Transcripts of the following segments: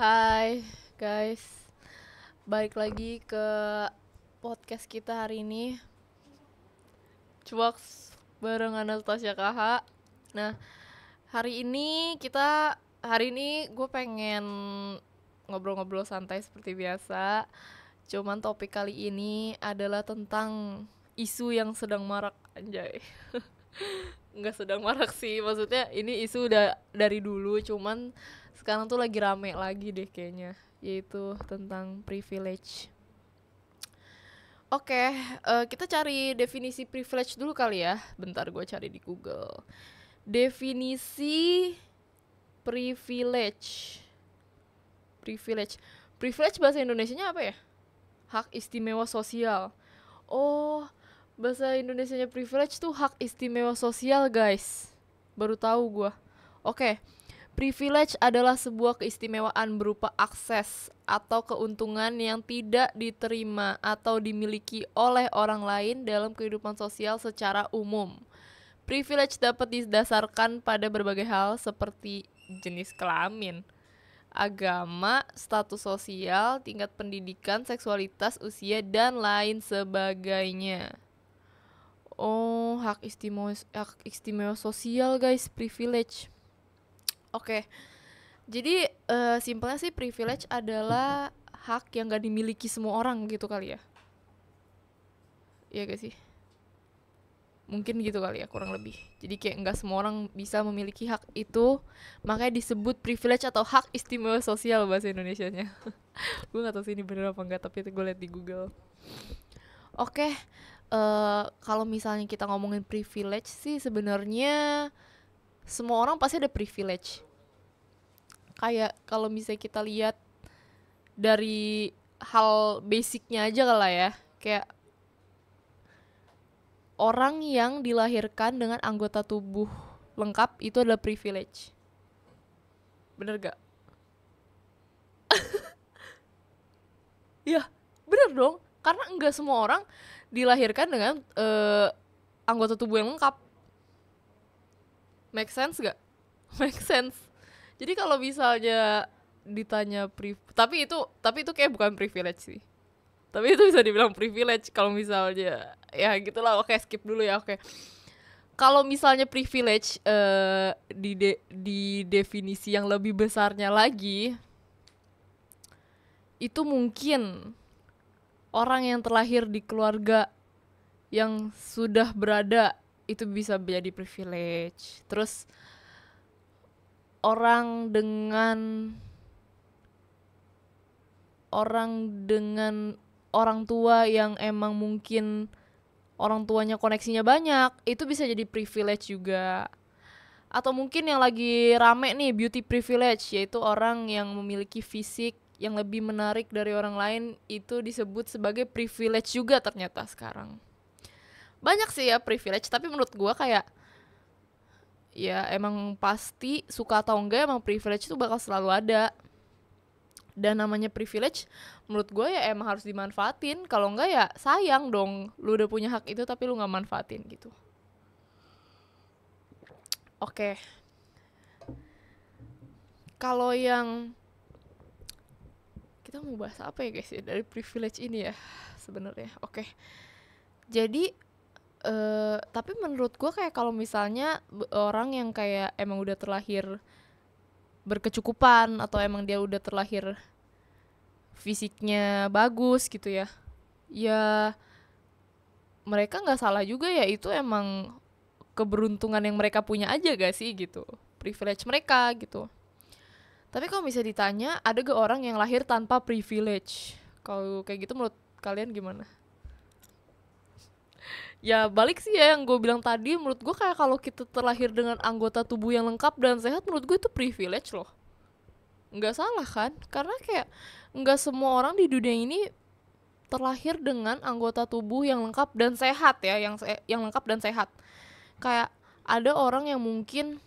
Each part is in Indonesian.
Hai guys, balik lagi ke podcast kita hari ini, Cuaks bareng Anastasia KH. Nah, hari ini gue pengen ngobrol-ngobrol santai seperti biasa. Cuman topik kali ini adalah tentang isu yang sedang marak, anjay. Nggak sedang marak sih, maksudnya ini isu udah dari dulu, cuman sekarang tuh lagi rame lagi deh kayaknya, yaitu tentang privilege. Oke, kita cari definisi privilege dulu kali ya. Bentar gue cari di Google. Definisi privilege. Privilege. Privilege bahasa Indonesianya apa ya? Hak istimewa sosial. Oh, bahasa Indonesianya privilege tuh hak istimewa sosial, guys. Baru tahu gua. Oke. Privilege adalah sebuah keistimewaan berupa akses atau keuntungan yang tidak diterima atau dimiliki oleh orang lain dalam kehidupan sosial secara umum. Privilege dapat didasarkan pada berbagai hal seperti jenis kelamin, agama, status sosial, tingkat pendidikan, seksualitas, usia, dan lain sebagainya. Oh, hak istimewa sosial, guys, privilege. Oke, jadi simpelnya sih privilege adalah hak yang gak dimiliki semua orang gitu kali ya. Iya gak sih? Mungkin gitu kali ya, kurang lebih. Jadi kayak nggak semua orang bisa memiliki hak itu, makanya disebut privilege atau hak istimewa sosial bahasa Indonesianya. Gue nggak tahu sih ini bener apa enggak, tapi itu gue liat di Google. Oke, kalau misalnya kita ngomongin privilege sih sebenarnya semua orang pasti ada privilege. Kayak kalau misalnya kita lihat dari hal basicnya aja lah ya, kayak orang yang dilahirkan dengan anggota tubuh lengkap itu adalah privilege. Bener gak? Ya, bener dong. Karena enggak semua orang dilahirkan dengan anggota tubuh yang lengkap. Make sense gak? Make sense. Jadi kalau misalnya ditanya tapi itu kayak bukan privilege sih. Tapi itu bisa dibilang privilege kalau misalnya ya gitulah. Oke, skip dulu ya. Oke. Kalau misalnya privilege di definisi yang lebih besarnya lagi, itu mungkin orang yang terlahir di keluarga yang sudah berada itu bisa menjadi privilege. Terus orang dengan orang dengan orang tua yang emang mungkin orang tuanya koneksinya banyak, itu bisa jadi privilege juga. Atau mungkin yang lagi rame nih, beauty privilege, yaitu orang yang memiliki fisik yang lebih menarik dari orang lain, itu disebut sebagai privilege juga ternyata sekarang. Banyak sih ya privilege, tapi menurut gue kayak ya emang pasti suka atau enggak emang privilege itu bakal selalu ada. Dan namanya privilege menurut gue ya emang harus dimanfaatin. Kalau enggak ya sayang dong, lu udah punya hak itu tapi lu gak manfaatin gitu. Oke, kalau yang kita mau bahas apa ya guys ya dari privilege ini ya sebenarnya. Oke, jadi tapi menurut gue kayak kalau misalnya orang yang kayak emang udah terlahir berkecukupan atau emang dia udah terlahir fisiknya bagus gitu ya, ya mereka nggak salah juga ya, itu emang keberuntungan yang mereka punya aja gak sih gitu, privilege mereka gitu. Tapi kalau bisa ditanya ada gak orang yang lahir tanpa privilege, kalau kayak gitu menurut kalian gimana? Ya balik sih ya yang gue bilang tadi, menurut gue kayak kalau kita terlahir dengan anggota tubuh yang lengkap dan sehat, menurut gue itu privilege loh. Nggak salah kan? Karena kayak nggak semua orang di dunia ini terlahir dengan anggota tubuh yang lengkap dan sehat ya, yang lengkap dan sehat. Kayak ada orang yang mungkin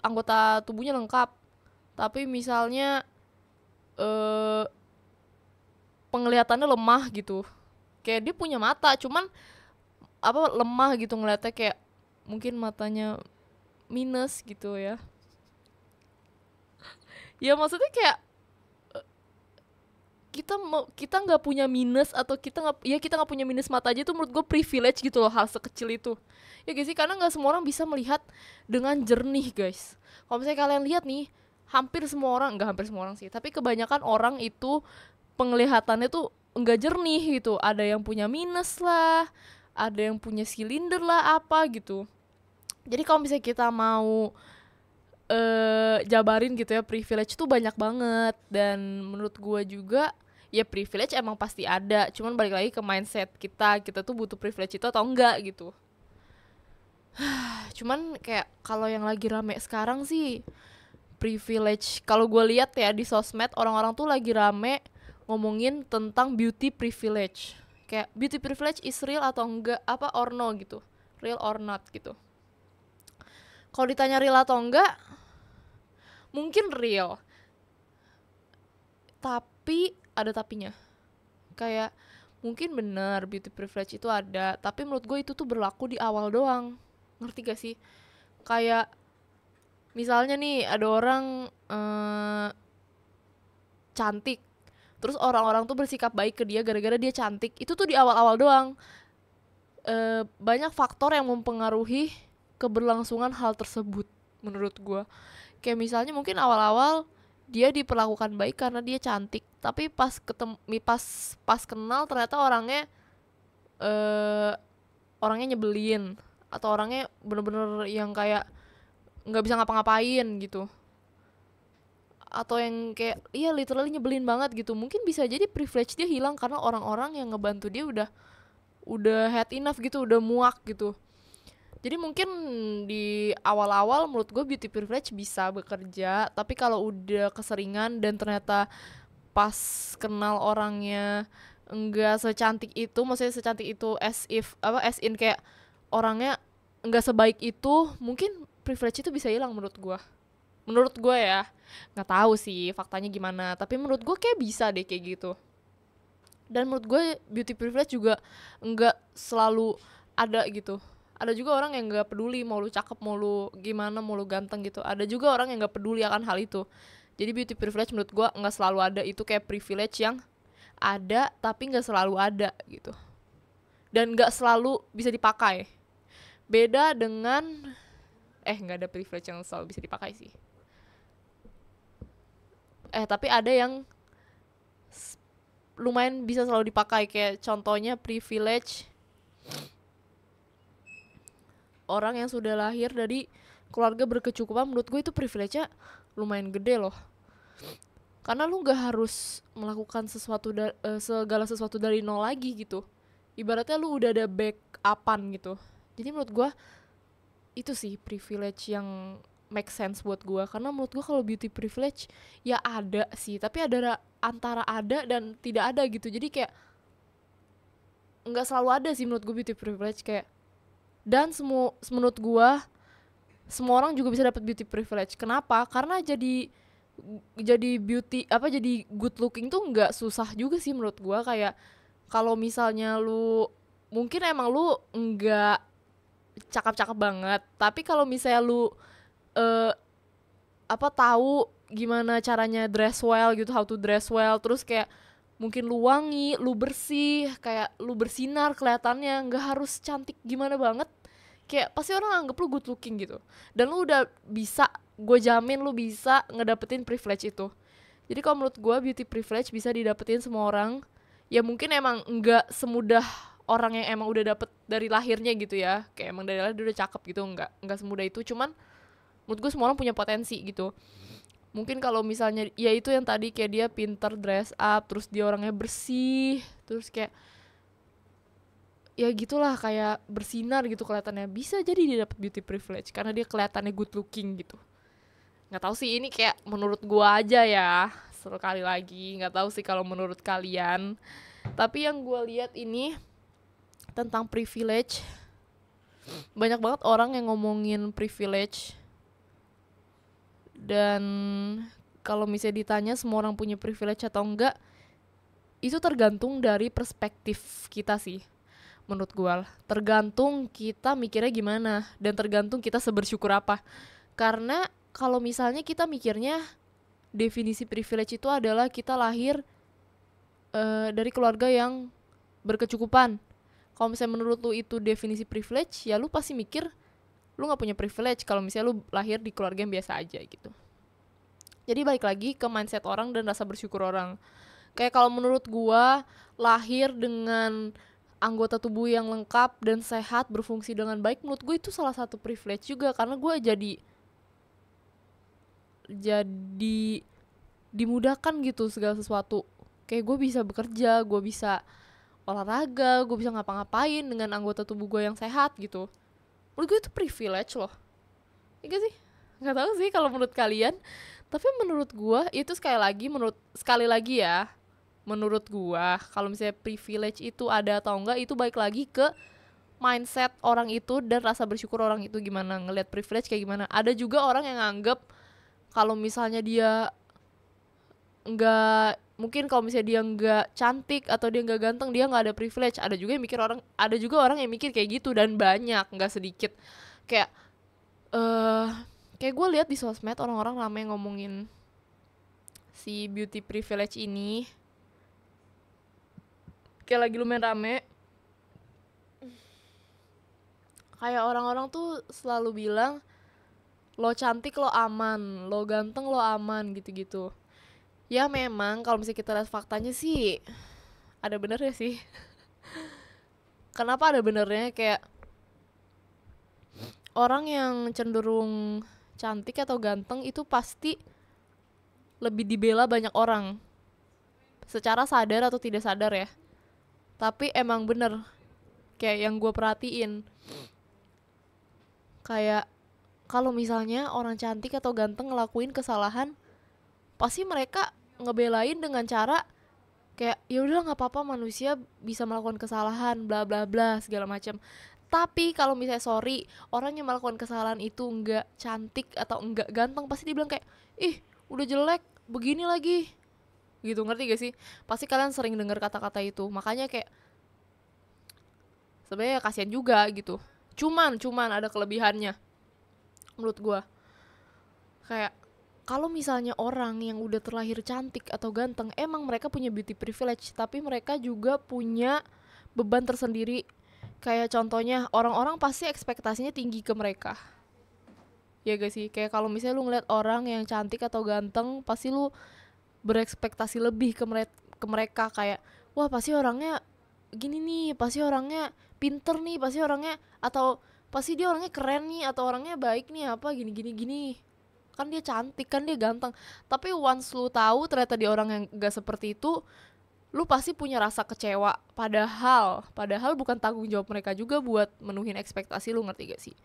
anggota tubuhnya lengkap, tapi misalnya eh penglihatannya lemah gitu. Kayak dia punya mata, cuman apa lemah gitu ngeliatnya, kayak mungkin matanya minus gitu ya. Ya maksudnya kayak kita nggak punya minus, atau kita nggak punya minus mata aja tuh menurut gue privilege gitu loh, hal sekecil itu. Ya guys sih, karena nggak semua orang bisa melihat dengan jernih guys. Kalau misalnya kalian lihat nih, hampir semua orang, nggak hampir semua orang sih, tapi kebanyakan orang itu penglihatannya tuh nggak jernih gitu. Ada yang punya minus lah, ada yang punya silinder lah, apa gitu. Jadi kalau misalnya kita mau jabarin gitu ya, privilege tuh banyak banget. Dan menurut gue juga ya privilege emang pasti ada, cuman balik lagi ke mindset kita tuh butuh privilege itu atau enggak gitu. Cuman kayak kalau yang lagi rame sekarang sih privilege, kalau gue lihat ya di sosmed, orang-orang tuh lagi rame ngomongin tentang beauty privilege. Kayak beauty privilege is real atau enggak, apa or no gitu, real or not gitu. Kalau ditanya real atau enggak, mungkin real, tapi ada tapinya. Kayak mungkin bener beauty privilege itu ada, tapi menurut gue itu tuh berlaku di awal doang. Ngerti gak sih? Kayak misalnya nih ada orang cantik, terus orang-orang tuh bersikap baik ke dia gara-gara dia cantik. Itu tuh di awal-awal doang. Banyak faktor yang mempengaruhi keberlangsungan hal tersebut menurut gue. Kayak misalnya mungkin awal-awal dia diperlakukan baik karena dia cantik, tapi pas kenal ternyata orangnya nyebelin, atau orangnya bener-bener yang kayak nggak bisa ngapa-ngapain gitu, atau yang kayak iya literally nyebelin banget gitu. Mungkin bisa jadi privilege dia hilang karena orang-orang yang ngebantu dia udah had enough gitu, udah muak gitu. Jadi mungkin di awal-awal menurut gue beauty privilege bisa bekerja, tapi kalau udah keseringan dan ternyata pas kenal orangnya enggak secantik itu, maksudnya secantik itu as in kayak orangnya enggak sebaik itu, mungkin privilege itu bisa hilang menurut gue. Menurut gue ya, nggak tahu sih faktanya gimana, tapi menurut gue kayak bisa deh kayak gitu. Dan menurut gue beauty privilege juga enggak selalu ada gitu. Ada juga orang yang nggak peduli mau lu cakep, mau lu gimana, mau lu ganteng gitu. Ada juga orang yang nggak peduli akan hal itu. Jadi beauty privilege menurut gue nggak selalu ada. Itu kayak privilege yang ada tapi nggak selalu ada gitu. Dan nggak selalu bisa dipakai. Beda dengan nggak ada privilege yang selalu bisa dipakai sih. Tapi ada yang lumayan bisa selalu dipakai. Kayak contohnya privilege orang yang sudah lahir dari keluarga berkecukupan. Menurut gue itu privilege-nya lumayan gede loh, karena lu gak harus melakukan segala sesuatu dari nol lagi gitu. Ibaratnya lu udah ada backupan gitu. Jadi menurut gue itu sih privilege yang make sense buat gue. Karena menurut gue kalau beauty privilege ya ada sih, tapi ada antara ada dan tidak ada gitu. Jadi kayak nggak selalu ada sih menurut gue beauty privilege kayak. Dan menurut gue semua orang juga bisa dapat beauty privilege. Kenapa? Karena jadi beauty jadi good looking tuh nggak susah juga sih menurut gue. Kayak kalau misalnya lu mungkin emang lu nggak cakep-cakep banget, tapi kalau misalnya lu tahu gimana caranya dress well gitu, how to dress well, terus kayak mungkin lu wangi, lu bersih, kayak lu bersinar kelihatannya, nggak harus cantik gimana banget, kayak pasti orang anggap lu good looking gitu. Dan lu udah bisa, gue jamin lu bisa ngedapetin privilege itu. Jadi kalau menurut gue beauty privilege bisa didapetin semua orang. Ya mungkin emang nggak semudah orang yang emang udah dapet dari lahirnya gitu ya, kayak emang dari lahir dia udah cakep gitu, nggak semudah itu. Cuman menurut gue semua orang punya potensi gitu. Mungkin kalau misalnya ya itu yang tadi, kayak dia pinter dress up, terus dia orangnya bersih, terus kayak ya gitulah, kayak bersinar gitu kelihatannya, bisa jadi dia dapat beauty privilege karena dia kelihatannya good looking gitu. Nggak tahu sih, ini kayak menurut gua aja ya, sekali lagi nggak tahu sih kalau menurut kalian. Tapi yang gua lihat ini tentang privilege, banyak banget orang yang ngomongin privilege. Dan kalau misalnya ditanya semua orang punya privilege atau enggak, itu tergantung dari perspektif kita sih. Menurut gue tergantung kita mikirnya gimana, dan tergantung kita sebersyukur apa. Karena kalau misalnya kita mikirnya definisi privilege itu adalah kita lahir dari keluarga yang berkecukupan. Kalau misalnya menurut lu itu definisi privilege, ya lu pasti mikir lu nggak punya privilege kalau misalnya lu lahir di keluarga yang biasa aja gitu. Jadi balik lagi ke mindset orang dan rasa bersyukur orang. Kayak kalau menurut gua, lahir dengan anggota tubuh yang lengkap dan sehat, berfungsi dengan baik, menurut gue itu salah satu privilege juga, karena gue jadi dimudahkan gitu segala sesuatu. Kayak gue bisa bekerja, gue bisa olahraga, gue bisa ngapa-ngapain dengan anggota tubuh gue yang sehat gitu. Menurut gue itu privilege loh. Iya sih? Nggak tahu sih kalau menurut kalian. Tapi menurut gue itu sekali lagi ya. Menurut gue kalau misalnya privilege itu ada atau enggak, itu balik lagi ke mindset orang itu dan rasa bersyukur orang itu gimana, ngelihat privilege kayak gimana. Ada juga orang yang nganggep kalau misalnya dia nggak, mungkin kalau misalnya dia nggak cantik atau dia nggak ganteng, dia nggak ada privilege. Ada juga orang yang mikir kayak gitu, dan banyak, nggak sedikit. Kayak kayak gue lihat di sosmed orang-orang ramai ngomongin si beauty privilege ini, kayak lagi lumayan rame. Kayak orang-orang tuh selalu bilang lo cantik lo aman, lo ganteng lo aman, gitu-gitu. Ya memang kalau misalnya kita lihat faktanya sih ada benernya sih. Kenapa ada benernya? Kayak orang yang cenderung cantik atau ganteng itu pasti lebih dibela banyak orang, secara sadar atau tidak sadar ya. Tapi emang bener, kayak yang gue perhatiin, kayak kalau misalnya orang cantik atau ganteng ngelakuin kesalahan, pasti mereka ngebelain dengan cara kayak ya udah nggak apa-apa, manusia bisa melakukan kesalahan, bla bla bla segala macam. Tapi kalau misalnya sorry, orang yang melakukan kesalahan itu nggak cantik atau nggak ganteng, pasti dibilang kayak ih udah jelek begini lagi gitu. Ngerti gak sih? Pasti kalian sering dengar kata-kata itu. Makanya kayak sebenarnya kasihan juga gitu. Cuman ada kelebihannya menurut gue. Kayak kalau misalnya orang yang udah terlahir cantik atau ganteng, emang mereka punya beauty privilege, tapi mereka juga punya beban tersendiri. Kayak contohnya, orang-orang pasti ekspektasinya tinggi ke mereka. Ya gak sih? Kayak kalau misalnya lu ngeliat orang yang cantik atau ganteng, pasti lu berekspektasi lebih ke mereka. Kayak, wah pasti orangnya gini nih, pasti orangnya pinter nih, pasti orangnya, atau pasti dia orangnya keren nih, atau orangnya baik nih, apa gini, kan dia cantik, kan dia ganteng. Tapi once lu tahu ternyata dia orang yang gak seperti itu, lu pasti punya rasa kecewa. Padahal bukan tanggung jawab mereka juga buat menuhin ekspektasi lu, ngerti gak sih?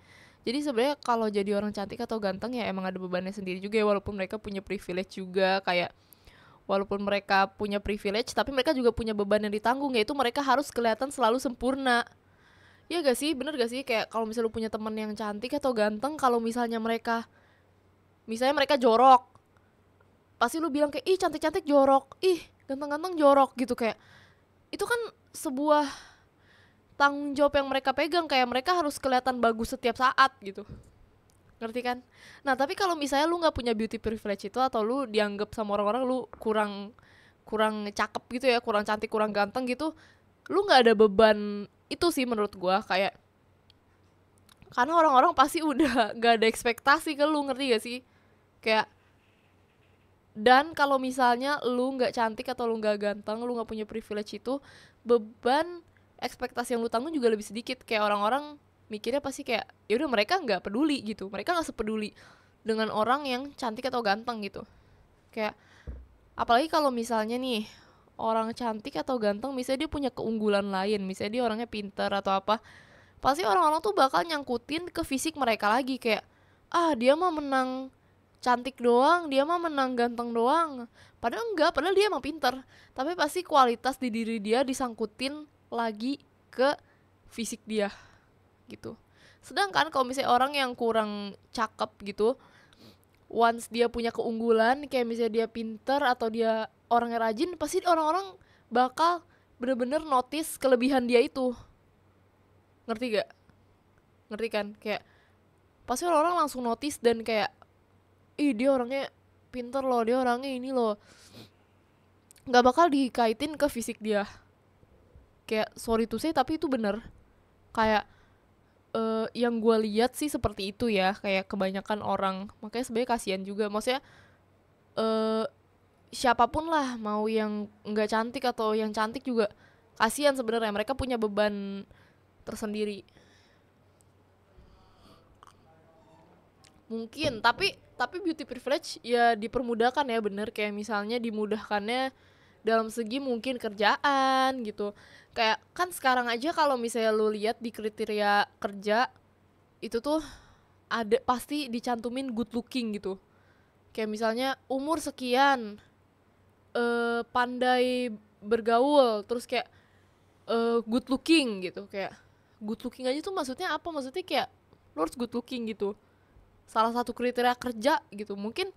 Jadi sebenarnya kalau jadi orang cantik atau ganteng ya emang ada bebannya sendiri juga ya, walaupun mereka punya privilege juga. Kayak walaupun mereka punya privilege, tapi mereka juga punya beban yang ditanggung, yaitu mereka harus kelihatan selalu sempurna. Ya gak sih? Bener gak sih? Kayak kalau misalnya lu punya teman yang cantik atau ganteng, kalau misalnya mereka jorok, pasti lu bilang kayak ih cantik-cantik jorok, ih ganteng-ganteng jorok gitu. Kayak itu kan sebuah tanggung jawab yang mereka pegang, kayak mereka harus kelihatan bagus setiap saat gitu. Ngerti kan? Nah tapi kalau misalnya lu nggak punya beauty privilege itu, atau lu dianggap sama orang-orang lu kurang cakep gitu ya, kurang cantik, kurang ganteng gitu, lu nggak ada beban itu sih menurut gua. Kayak karena orang-orang pasti udah nggak ada ekspektasi ke lu, ngerti gak sih? Kayak, dan kalau misalnya lu nggak cantik atau lu nggak ganteng, lu nggak punya privilege itu, beban ekspektasi yang lu tanggung juga lebih sedikit. Kayak orang-orang mikirnya pasti kayak ya udah mereka nggak peduli gitu, mereka nggak sepeduli dengan orang yang cantik atau ganteng gitu. Kayak apalagi kalau misalnya nih orang cantik atau ganteng, misalnya dia punya keunggulan lain, misalnya dia orangnya pintar atau apa, pasti orang-orang tuh bakal nyangkutin ke fisik mereka lagi. Kayak dia mah menang cantik doang, dia mah menang ganteng doang. Padahal enggak, padahal dia emang pintar, tapi pasti kualitas di diri dia disangkutin lagi ke fisik dia gitu. Sedangkan kalau misalnya orang yang kurang cakep gitu, once dia punya keunggulan, kayak misalnya dia pintar atau dia orangnya rajin, pasti orang-orang bakal bener-bener notice kelebihan dia itu. Ngerti gak? Ngerti kan? Kayak pasti orang-orang langsung notice dan kayak ih dia orangnya pinter loh, dia orangnya ini loh, nggak bakal dikaitin ke fisik dia. Kayak sorry to say tapi itu bener. Kayak yang gue lihat sih seperti itu ya, kayak kebanyakan orang. Makanya sebenarnya kasihan juga, maksudnya eh siapapun lah, mau yang nggak cantik atau yang cantik juga kasihan sebenarnya, mereka punya beban tersendiri mungkin. Tapi beauty privilege ya dipermudahkan ya, bener, kayak misalnya dimudahkannya dalam segi mungkin kerjaan gitu. Kayak kan sekarang aja kalau misalnya lu lihat di kriteria kerja itu tuh ada pasti dicantumin good looking gitu. Kayak misalnya umur sekian, pandai bergaul, terus kayak good looking gitu. Kayak good looking aja tuh maksudnya apa? Maksudnya kayak lu harus good looking gitu. Salah satu kriteria kerja gitu. Mungkin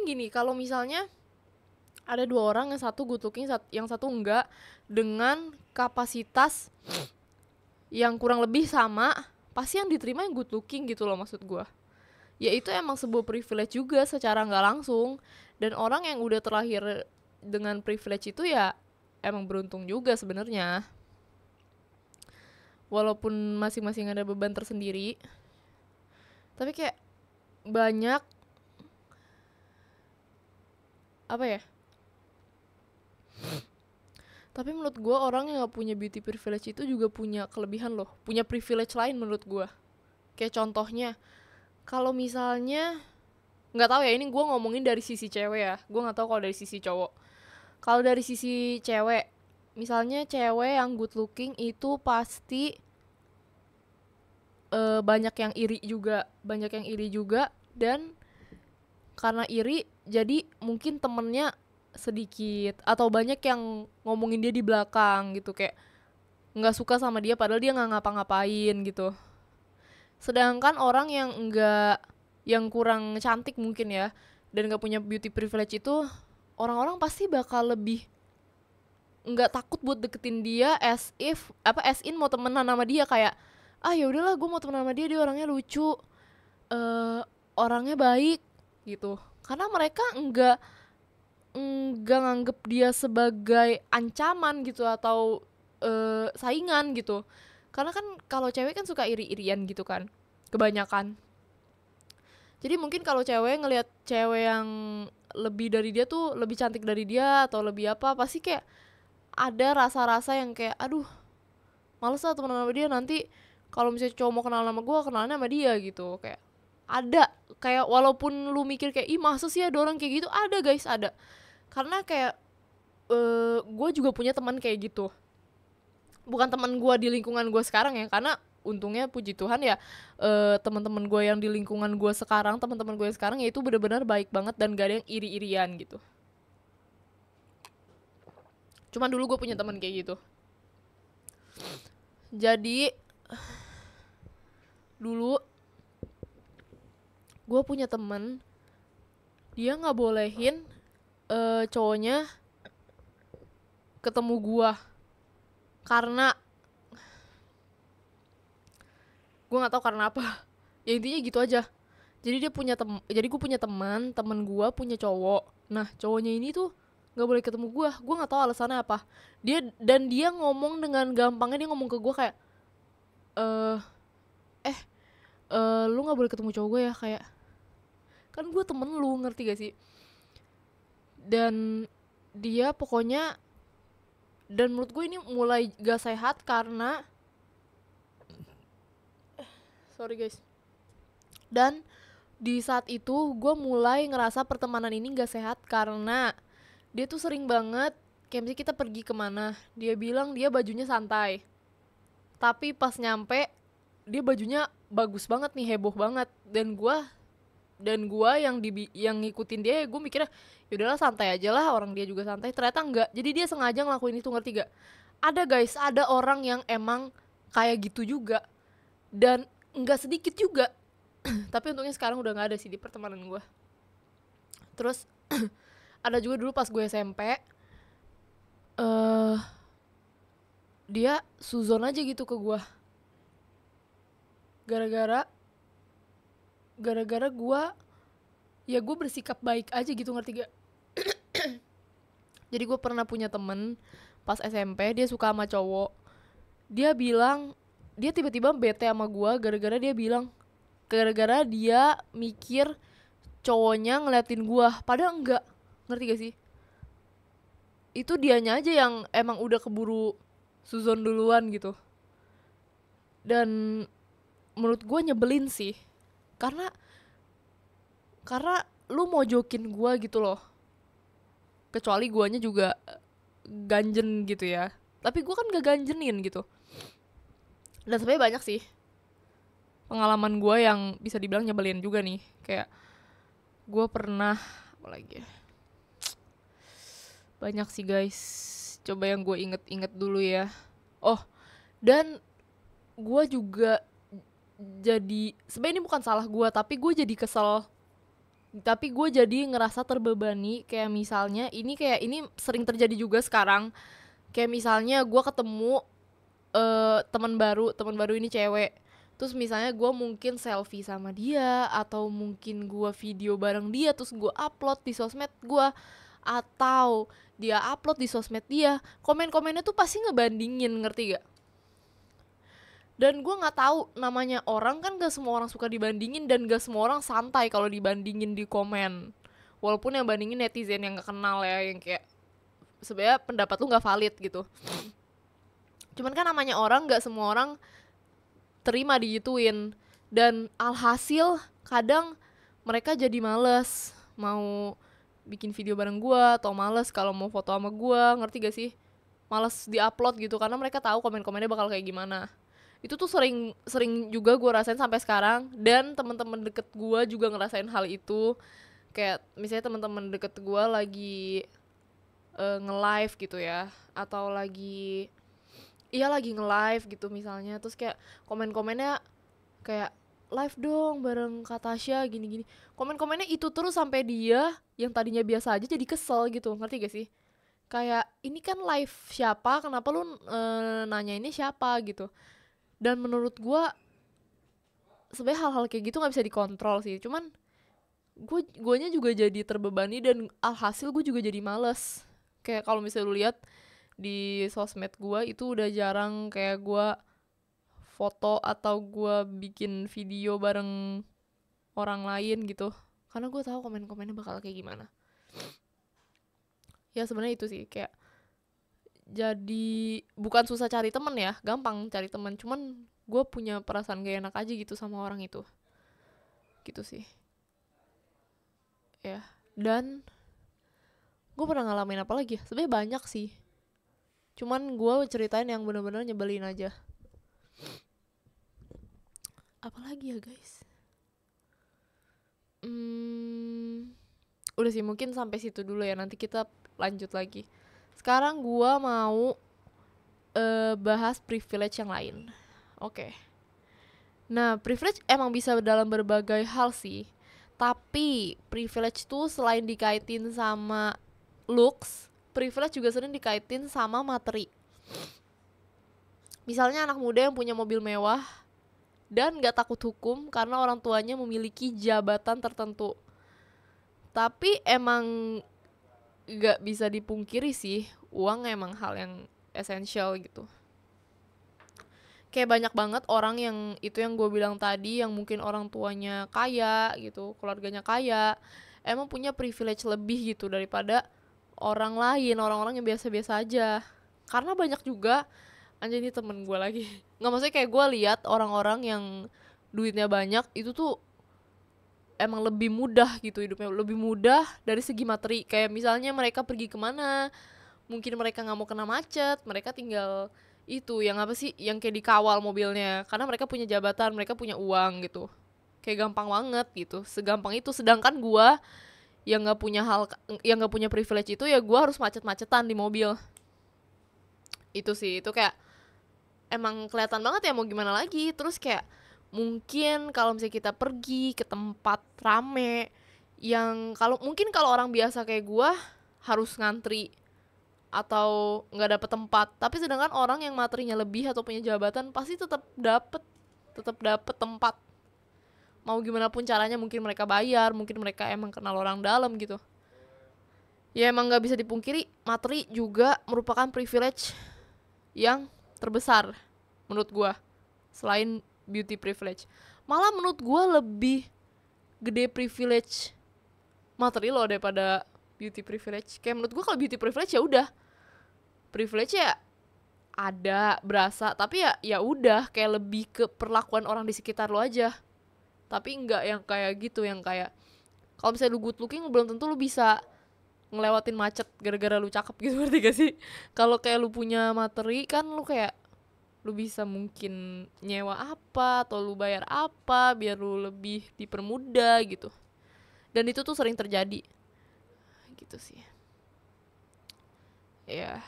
gini, kalau misalnya ada dua orang, yang satu good looking, yang satu enggak, dengan kapasitas yang kurang lebih sama, pasti yang diterima yang good looking gitu loh, maksud gue. Ya itu emang sebuah privilege juga secara nggak langsung, dan orang yang udah terlahir dengan privilege itu ya emang beruntung juga sebenarnya, walaupun masing-masing ada beban tersendiri. Tapi kayak banyak apa ya, tapi menurut gue orang yang gak punya beauty privilege itu juga punya kelebihan loh, punya privilege lain menurut gue. Kayak contohnya, kalau misalnya, nggak tahu ya, ini gue ngomongin dari sisi cewek ya, gue nggak tahu kalau dari sisi cowok. Kalau dari sisi cewek, misalnya cewek yang good looking itu pasti banyak yang iri juga, dan karena iri jadi mungkin temennya sedikit atau banyak yang ngomongin dia di belakang gitu, kayak nggak suka sama dia padahal dia nggak ngapa-ngapain gitu. Sedangkan orang yang enggak, yang kurang cantik mungkin ya, dan nggak punya beauty privilege itu, orang-orang pasti bakal lebih nggak takut buat deketin dia, as in mau temenan sama dia. Kayak ya udahlah, gue mau temenan sama dia, dia orangnya lucu, orangnya baik gitu. Karena mereka nggak nganggep dia sebagai ancaman gitu atau saingan gitu. Karena kan kalau cewek kan suka iri-irian gitu kan, kebanyakan. Jadi mungkin kalau cewek ngelihat cewek yang lebih dari dia tuh, lebih cantik dari dia atau lebih apa, pasti kayak ada rasa-rasa yang kayak aduh, males lah temenan sama dia, nanti kalau misalnya cowok mau kenal sama gue, kenalannya sama dia gitu. Kayak ada, kayak walaupun lu mikir kayak ih masa sih ada orang kayak gitu, ada guys, ada. Karena kayak gue juga punya teman kayak gitu. Bukan teman gue di lingkungan gue sekarang ya, karena untungnya puji Tuhan ya, teman-teman gue yang di lingkungan gue sekarang, teman-teman gue yang sekarang ya itu benar-benar baik banget dan gak ada yang iri-irian gitu. Cuman dulu gue punya teman kayak gitu. Jadi dulu gue punya teman, dia nggak bolehin cowoknya ketemu gue, karena gue nggak tahu karena apa. Ya intinya gitu aja. Jadi jadi gue punya teman gue punya cowok. Nah cowoknya ini tuh nggak boleh ketemu gue. Gue nggak tahu alasannya apa. Dia ngomong dengan gampangnya, dia ngomong ke gue kayak eh lu nggak boleh ketemu cowok gue ya, kayak kan gue temen lu, ngerti gak sih? Dan dia pokoknya, dan menurut gue ini mulai gak sehat karena sorry guys. Dan di saat itu gue mulai ngerasa pertemanan ini gak sehat karena dia tuh sering banget, kayak misalnya kita pergi kemana, dia bilang dia bajunya santai, tapi pas nyampe dia bajunya bagus banget nih, heboh banget. Dan gue yang ngikutin dia, gue mikirnya yaudahlah santai aja lah, orang dia juga santai. Ternyata enggak, jadi dia sengaja ngelakuin itu, ngerti gak? Ada guys, ada orang yang emang kayak gitu juga, dan enggak sedikit juga. Tapi untungnya sekarang udah nggak ada sih di pertemanan gue. Terus ada juga dulu pas gue SMP, dia suzon aja gitu ke gue, gara-gara gue ya gue bersikap baik aja gitu, ngerti gak? Jadi gue pernah punya temen pas SMP, dia suka sama cowok. Dia bilang, dia tiba-tiba bete sama gue gara-gara dia mikir cowoknya ngeliatin gue, padahal enggak. Ngerti gak sih? Itu dianya aja yang emang udah keburu suzon duluan gitu. Dan menurut gue nyebelin sih, karena lu mau jokin gue gitu loh, kecuali guanya juga ganjen gitu ya, tapi gue kan gak ganjenin gitu. Dan sebenarnya banyak sih pengalaman gue yang bisa dibilang nyebelin juga nih. Kayak gue pernah, apa lagi ya, banyak sih guys, coba yang gue inget-inget dulu ya. Oh, dan gue juga jadi, sebenarnya ini bukan salah gue, tapi gue jadi kesel, tapi gue jadi ngerasa terbebani. Kayak misalnya ini sering terjadi juga sekarang. Kayak misalnya gue ketemu teman baru ini cewek, terus misalnya gue mungkin selfie sama dia, atau mungkin gue video bareng dia terus gue upload di sosmed gue, atau dia upload di sosmed dia, komen-komennya tuh pasti ngebandingin, ngerti gak? Dan gue nggak tahu, namanya orang kan gak semua orang suka dibandingin, dan gak semua orang santai kalau dibandingin di komen. Walaupun yang bandingin netizen yang gak kenal ya, yang kayak sebenarnya pendapat lu nggak valid gitu. Cuman kan namanya orang, gak semua orang terima digituin. Dan alhasil kadang mereka jadi males mau bikin video bareng gue, atau males kalau mau foto sama gue, ngerti gak sih? Males diupload gitu, karena mereka tahu komen-komennya bakal kayak gimana. Itu tuh sering juga gue rasain sampai sekarang. Dan teman-teman deket gue juga ngerasain hal itu. Kayak misalnya teman-teman deket gue lagi nge-live gitu ya, atau lagi nge-live gitu misalnya, terus kayak komen-komennya kayak, live dong bareng Kak Tasya gini-gini. Komen-komennya itu terus sampai dia yang tadinya biasa aja jadi kesel gitu, ngerti gak sih? Kayak, ini kan live siapa, kenapa lu nanya ini siapa gitu. Dan menurut gua sebenarnya hal-hal kayak gitu nggak bisa dikontrol sih, cuman guanya juga jadi terbebani, dan alhasil gue juga jadi males. Kayak kalau misalnya lu lihat di sosmed gue itu udah jarang kayak gue foto atau gue bikin video bareng orang lain gitu, karena gue tahu komen-komennya bakal kayak gimana. Ya sebenarnya itu sih, kayak jadi bukan susah cari temen ya, gampang cari temen, cuman gue punya perasaan gak enak aja gitu sama orang itu, gitu sih ya. Dan gue pernah ngalamin apa lagi ya, sebenarnya banyak sih, cuman gue ceritain yang bener-bener nyebelin aja. Apalagi ya guys, udah sih mungkin sampai situ dulu ya, nanti kita lanjut lagi. Sekarang gua mau bahas privilege yang lain. Oke. Nah, privilege emang bisa dalam berbagai hal sih. Tapi privilege tuh selain dikaitin sama looks, privilege juga sering dikaitin sama materi. Misalnya anak muda yang punya mobil mewah dan gak takut hukum karena orang tuanya memiliki jabatan tertentu. Tapi emang gak bisa dipungkiri sih, uang emang hal yang esensial gitu. Kayak banyak banget orang yang itu yang gue bilang tadi, yang mungkin orang tuanya kaya gitu, keluarganya kaya, emang punya privilege lebih gitu daripada orang lain, orang-orang yang biasa-biasa aja. Karena banyak juga, anjir ini temen gue lagi, nggak, maksudnya kayak gue lihat orang-orang yang duitnya banyak itu tuh emang lebih mudah gitu hidupnya, lebih mudah dari segi materi. Kayak misalnya mereka pergi kemana, mungkin mereka nggak mau kena macet, mereka tinggal itu yang apa sih, yang kayak dikawal mobilnya, karena mereka punya jabatan, mereka punya uang gitu. Kayak gampang banget gitu, segampang itu. Sedangkan gua yang nggak punya yang nggak punya privilege itu, ya gua harus macet-macetan di mobil. Itu sih, itu kayak emang kelihatan banget ya, mau gimana lagi. Terus kayak mungkin kalau misalnya kita pergi ke tempat rame, yang mungkin kalau orang biasa kayak gua harus ngantri atau nggak dapet tempat, tapi sedangkan orang yang materinya lebih atau punya jabatan pasti tetap dapet tempat. mau gimana pun caranya, mungkin mereka bayar, mungkin mereka emang kenal orang dalam gitu. Ya emang gak bisa dipungkiri, materi juga merupakan privilege yang terbesar menurut gue, selain beauty privilege. Malah menurut gue lebih gede privilege materi lo daripada beauty privilege. Kayak menurut gue kalau beauty privilege ya udah, privilege ya ada berasa, tapi ya udah, kayak lebih ke perlakuan orang di sekitar lo aja. Tapi enggak yang kayak gitu, yang kayak kalau misalnya lu good looking belum tentu lu bisa ngelewatin macet gara-gara lu cakep gitu, ngerti gak sih? Kalau kayak lu punya materi kan, lu kayak lu bisa mungkin nyewa apa atau lu bayar apa biar lu lebih dipermudah gitu. Dan itu tuh sering terjadi gitu sih. Ya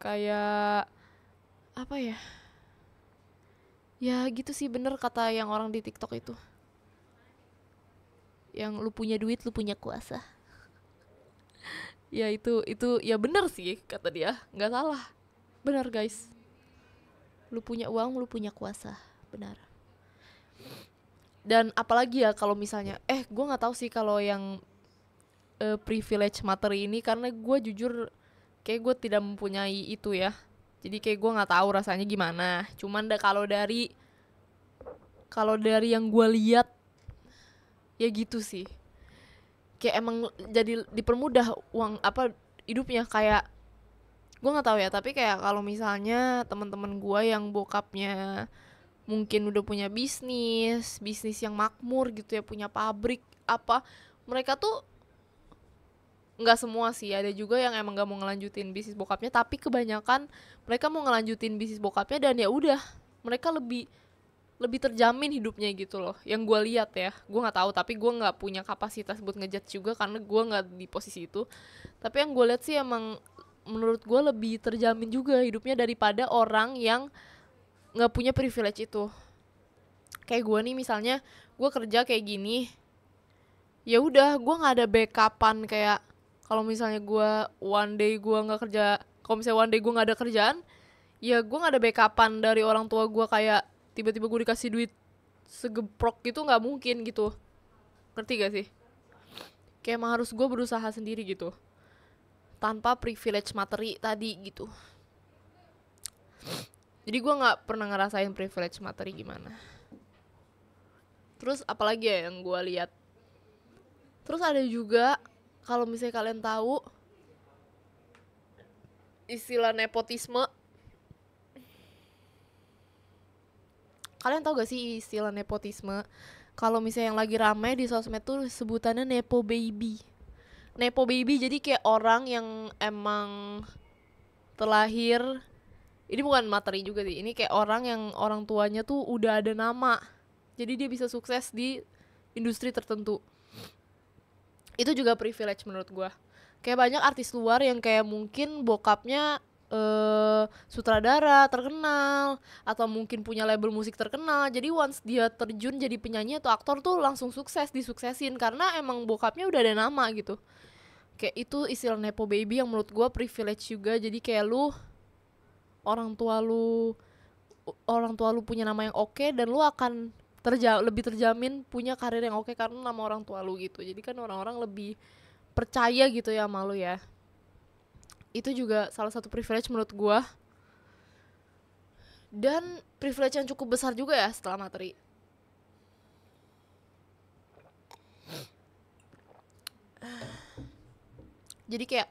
kayak apa ya, ya gitu sih, bener kata yang orang di TikTok itu, yang lu punya duit lu punya kuasa. Ya itu ya bener sih kata dia, nggak salah, benar guys. Lu punya uang lu punya kuasa, benar. Dan apalagi ya kalau misalnya gue nggak tahu sih kalau yang privilege materi ini, karena gue jujur kayak gue tidak mempunyai itu ya, jadi kayak gue nggak tahu rasanya gimana. Cuman kalau dari yang gue lihat ya gitu sih, kayak emang jadi dipermudah uang apa hidupnya. Kayak gue nggak tahu ya, tapi kayak kalau misalnya teman-teman gue yang bokapnya mungkin udah punya bisnis yang makmur gitu ya, punya pabrik apa, mereka tuh nggak semua sih, ada juga yang emang nggak mau ngelanjutin bisnis bokapnya, tapi kebanyakan mereka mau ngelanjutin bisnis bokapnya, dan ya udah mereka lebih terjamin hidupnya gitu loh, yang gue lihat ya. Gue nggak tahu, tapi gue nggak punya kapasitas buat ngejudge juga karena gue nggak di posisi itu. Tapi yang gue lihat sih emang menurut gue lebih terjamin juga hidupnya daripada orang yang nggak punya privilege itu. Kayak gue nih misalnya, gue kerja kayak gini, ya udah gue nggak ada backupan. Kayak kalau misalnya gue one day gue nggak kerja, kalau misalnya one day gue nggak ada kerjaan, ya gue nggak ada backupan dari orang tua gue, kayak tiba-tiba gue dikasih duit segeprok gitu, nggak mungkin gitu, ngerti gak sih? Kayak emang harus gue berusaha sendiri gitu, tanpa privilege materi tadi gitu. Jadi gue nggak pernah ngerasain privilege materi gimana. Terus apalagi ya yang gue lihat, terus ada juga kalau misalnya kalian tahu istilah nepotisme. Kalian tahu gak sih istilah nepotisme? Kalau misalnya yang lagi ramai di sosmed tuh sebutannya nepo baby. Nepo baby jadi kayak orang yang emang terlahir, ini bukan materi juga sih, ini kayak orang yang orang tuanya tuh udah ada nama, jadi dia bisa sukses di industri tertentu. Itu juga privilege menurut gue. Kayak banyak artis luar yang kayak mungkin bokapnya sutradara terkenal atau mungkin punya label musik terkenal, jadi once dia terjun jadi penyanyi atau aktor tuh langsung sukses, disuksesin karena emang bokapnya udah ada nama gitu. Kayak itu istilah nepo baby yang menurut gue privilege juga. Jadi kayak orang tua lu punya nama yang oke, dan lu akan lebih terjamin punya karir yang oke karena nama orang tua lu gitu. Jadi kan orang-orang lebih percaya gitu ya sama lu ya. Itu juga salah satu privilege menurut gue. Dan privilege yang cukup besar juga ya setelah materi. Jadi kayak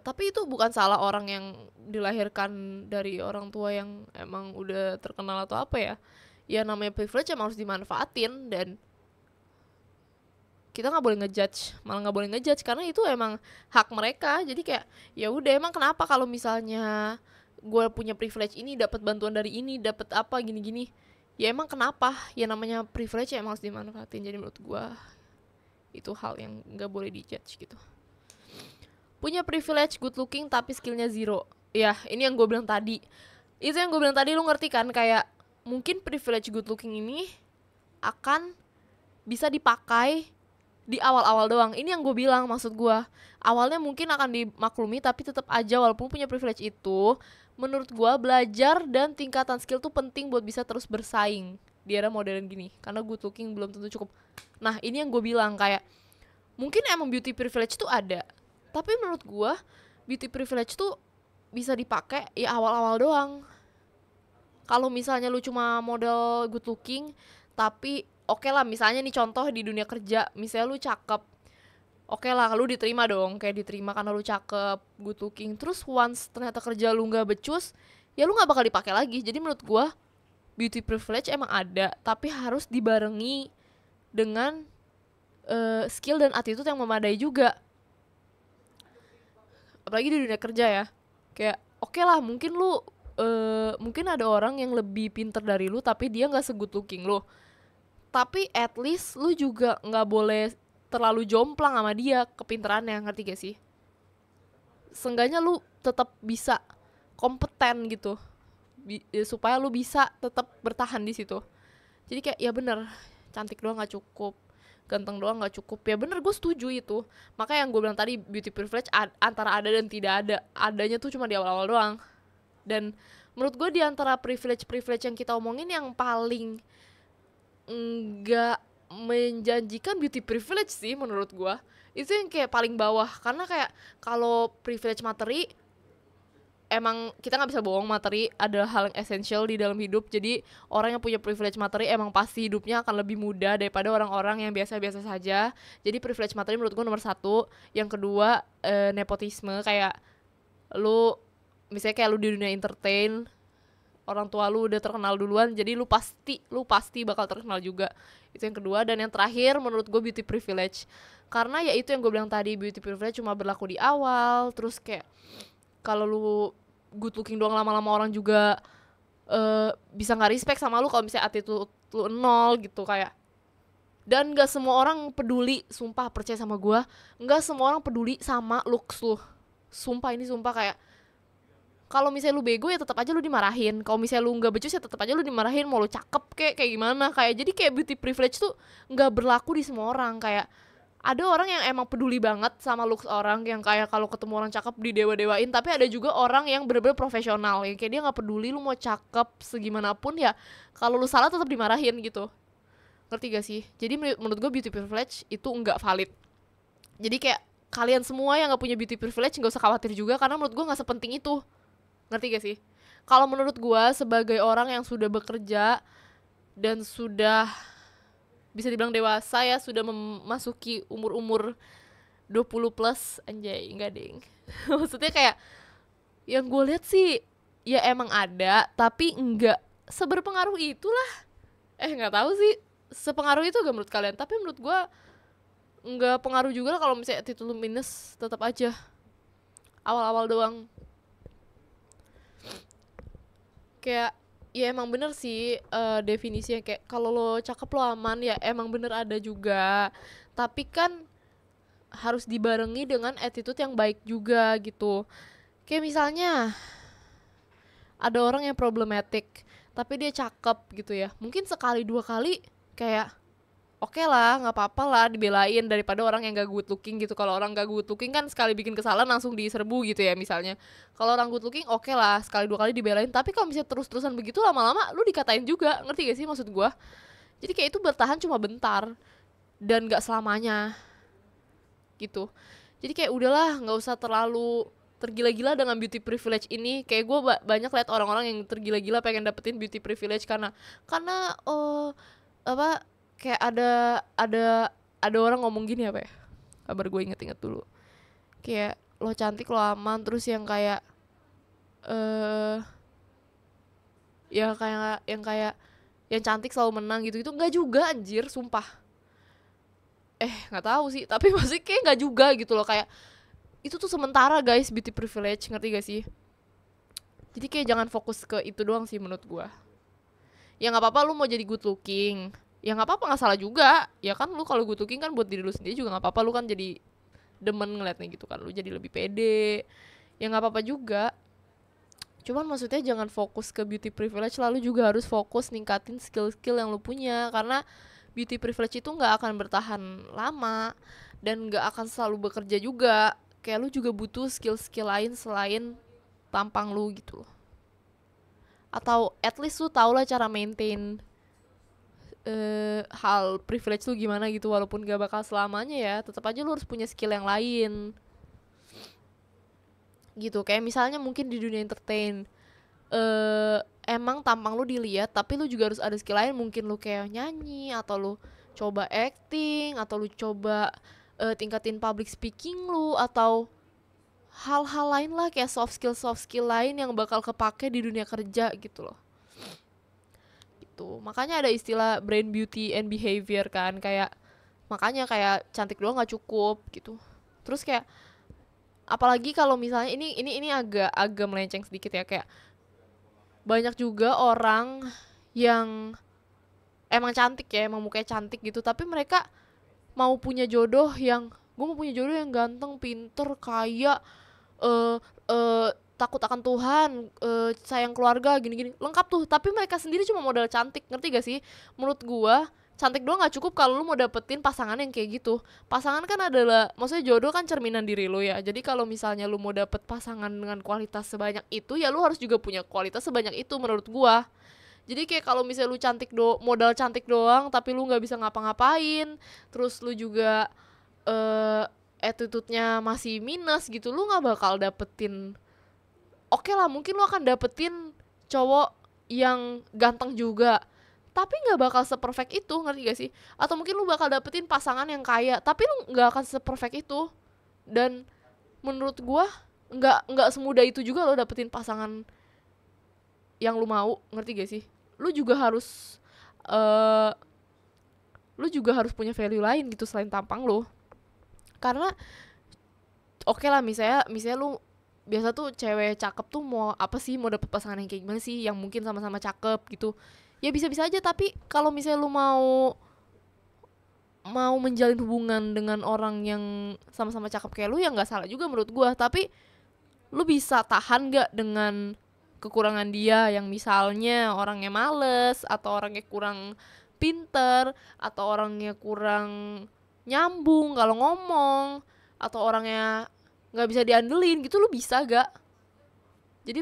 tapi itu bukan salah orang yang dilahirkan dari orang tua yang emang udah terkenal atau apa ya. Ya namanya privilege emang harus dimanfaatin, dan kita nggak boleh ngejudge, malah nggak boleh ngejudge karena itu emang hak mereka. Jadi kayak ya udah, emang kenapa kalau misalnya gue punya privilege ini, dapat bantuan dari ini, dapat apa gini-gini, ya emang kenapa? Ya namanya privilege ya emang harus dimanfaatin. Jadi menurut gue itu hal yang nggak boleh dijudge gitu. Punya privilege good looking tapi skillnya zero, ya ini yang gue bilang tadi. Itu yang gue bilang tadi, lu ngerti kan? Kayak mungkin privilege good looking ini akan bisa dipakai di awal-awal doang. Ini yang gue bilang, maksud gue awalnya mungkin akan dimaklumi, tapi tetap aja walaupun punya privilege itu, menurut gue belajar dan tingkatan skill tuh penting buat bisa terus bersaing di era modern gini, karena good looking belum tentu cukup. Nah ini yang gue bilang, kayak mungkin emang beauty privilege tuh ada, tapi menurut gue beauty privilege tuh bisa dipakai ya awal-awal doang. Kalau misalnya lu cuma model good looking, tapi oke lah, misalnya nih contoh di dunia kerja, misalnya lu cakep, oke lah, lu diterima dong, kayak diterima karena lu cakep, good looking. Terus once ternyata kerja lu nggak becus, ya lu nggak bakal dipakai lagi. Jadi menurut gua beauty privilege emang ada, tapi harus dibarengi dengan skill dan attitude yang memadai juga. Apalagi di dunia kerja ya, kayak oke lah, mungkin lu mungkin ada orang yang lebih pinter dari lu tapi dia nggak se-good looking lu, tapi at least lu juga nggak boleh terlalu jomplang sama dia kepinterannya, ngerti gak sih? Seenggaknya lu tetap bisa kompeten gitu, supaya lu bisa tetap bertahan di situ. Jadi kayak ya bener, cantik doang nggak cukup, ganteng doang nggak cukup, ya bener, gue setuju itu. Makanya yang gue bilang tadi, beauty privilege antara ada dan tidak ada, adanya tuh cuma di awal-awal doang. Dan menurut gue di antara privilege yang kita omongin, yang paling nggak menjanjikan beauty privilege sih menurut gue, itu yang kayak paling bawah. Karena kayak kalau privilege materi, emang kita nggak bisa bohong, materi adalah hal yang esensial di dalam hidup. Jadi orang yang punya privilege materi emang pasti hidupnya akan lebih mudah daripada orang-orang yang biasa-biasa saja. Jadi privilege materi menurut gue nomor satu. Yang kedua nepotisme, kayak lu misalnya kayak lu di dunia entertain, orang tua lu udah terkenal duluan, jadi lu pasti bakal terkenal juga. Itu yang kedua. Dan yang terakhir menurut gue beauty privilege, karena ya itu yang gue bilang tadi, beauty privilege cuma berlaku di awal. Terus kayak kalau lu good looking doang, lama-lama orang juga bisa nggak respect sama lu kalau misalnya attitude lu nol gitu, kayak. Dan nggak semua orang peduli, sumpah, percaya sama gue, nggak semua orang peduli sama looks lu. Sumpah, ini sumpah, kayak kalau misalnya lu bego ya tetap aja lu dimarahin. Kalau misalnya lu nggak becus ya tetap aja lu dimarahin. Mau lu cakep kayak gimana, kayak jadi kayak beauty privilege tuh nggak berlaku di semua orang. Kayak ada orang yang emang peduli banget sama looks orang, yang kayak kalau ketemu orang cakep didewa-dewain. Tapi ada juga orang yang bener-bener profesional, yang kayak dia nggak peduli lu mau cakep segimanapun, ya kalau lu salah tetap dimarahin gitu. Ngerti gak sih? Jadi menurut gue beauty privilege itu nggak valid. Jadi kayak kalian semua yang nggak punya beauty privilege nggak usah khawatir juga, karena menurut gue nggak sepenting itu. Ngerti gak sih? Kalau menurut gue sebagai orang yang sudah bekerja dan sudah bisa dibilang dewasa ya, sudah memasuki umur-umur 20 plus, anjay, enggak ding. Maksudnya kayak yang gue lihat sih ya emang ada, tapi enggak seberpengaruh itulah. Nggak tahu sih sepengaruh itu gak menurut kalian, tapi menurut gue nggak pengaruh juga lah. Kalau misalnya attitude lu minus, tetap aja awal-awal doang. Kayak ya emang bener sih definisinya, kayak kalau lo cakep lo aman, ya emang bener ada juga, tapi kan harus dibarengi dengan attitude yang baik juga gitu. Kayak misalnya ada orang yang problematic tapi dia cakep gitu ya, mungkin sekali dua kali kayak oke lah, nggak apa-apa lah dibelain, daripada orang yang gak good looking gitu. Kalau orang gak good looking kan sekali bikin kesalahan langsung diserbu gitu ya misalnya. Kalau orang good looking oke lah, sekali dua kali dibelain. Tapi kalau misalnya terus-terusan begitu, lama-lama lu dikatain juga, ngerti gak sih maksud gue? Jadi kayak itu bertahan cuma bentar dan gak selamanya gitu. Jadi kayak udahlah, nggak usah terlalu tergila-gila dengan beauty privilege ini. Kayak gue banyak liat orang-orang yang tergila-gila pengen dapetin beauty privilege karena apa, kayak ada orang ngomong gini, apa ya, kabar gue inget-inget dulu, kayak lo cantik lo aman, terus yang kayak yang cantik selalu menang gitu, itu nggak juga anjir, sumpah. Nggak tahu sih, tapi masih kayak nggak juga gitu loh. Kayak itu tuh sementara guys, beauty privilege, ngerti gak sih? Jadi kayak jangan fokus ke itu doang sih menurut gue. Ya nggak apa-apa lu mau jadi good looking, ya nggak apa-apa, nggak salah juga ya kan. Lu kalau good looking kan buat diri lu sendiri juga nggak apa-apa, lu kan jadi demen ngeliatnya gitu kan, lu jadi lebih pede, ya nggak apa-apa juga. Cuman maksudnya jangan fokus ke beauty privilege, lalu juga harus fokus ningkatin skill-skill yang lu punya, karena beauty privilege itu nggak akan bertahan lama dan nggak akan selalu bekerja juga. Kayak lu juga butuh skill-skill lain selain tampang lu gitu loh. Atau at least lu tau lah cara maintain hal privilege lu gimana gitu, walaupun gak bakal selamanya ya, tetap aja lu harus punya skill yang lain gitu. Kayak misalnya mungkin di dunia entertain, emang tampang lu dilihat, tapi lu juga harus ada skill lain. Mungkin lu kayak nyanyi, atau lu coba acting, atau lu coba tingkatin public speaking lu, atau hal-hal lain lah, kayak soft skill lain yang bakal kepake di dunia kerja gitu loh. Gitu. Makanya ada istilah brain beauty and behavior kan, kayak makanya kayak cantik doang nggak cukup gitu. Terus kayak apalagi kalau misalnya ini agak melenceng sedikit ya, kayak banyak juga orang yang emang cantik ya, emang mukanya cantik gitu, tapi mereka mau punya jodoh yang, gue mau punya jodoh yang ganteng, pinter, kaya, eh takut akan Tuhan, sayang keluarga, gini-gini, lengkap tuh. Tapi mereka sendiri cuma modal cantik, ngerti gak sih? Menurut gua cantik doang nggak cukup kalau lu mau dapetin pasangan yang kayak gitu. Pasangan kan adalah, maksudnya jodoh kan cerminan diri lu ya. Jadi kalau misalnya lu mau dapet pasangan dengan kualitas sebanyak itu, ya lu harus juga punya kualitas sebanyak itu menurut gua. Jadi kayak kalau misalnya lu modal cantik doang, tapi lu nggak bisa ngapa-ngapain, terus lu juga attitude-nya masih minus gitu, lu nggak bakal dapetin. Oke lah, mungkin lu akan dapetin cowok yang ganteng juga, tapi nggak bakal seperfect itu, ngerti gak sih? Atau mungkin lu bakal dapetin pasangan yang kaya, tapi lu nggak akan seperfect itu. Dan menurut gua nggak semudah itu juga lo dapetin pasangan yang lu mau, ngerti gak sih? Lu juga harus uh, lu juga harus punya value lain gitu selain tampang lu. Karena oke lah, misalnya lu biasa tuh cewek cakep tuh mau apa sih, mau dapet pasangan yang kayak gimana sih, yang mungkin sama-sama cakep gitu. Ya bisa-bisa aja, tapi kalau misalnya lu mau menjalin hubungan dengan orang yang sama-sama cakep kayak lu, ya nggak salah juga menurut gua. Tapi lu bisa tahan nggak dengan kekurangan dia, yang misalnya orangnya males, atau orangnya kurang pinter, atau orangnya kurang nyambung kalau ngomong, atau orangnya nggak bisa diandelin gitu, lu bisa gak? Jadi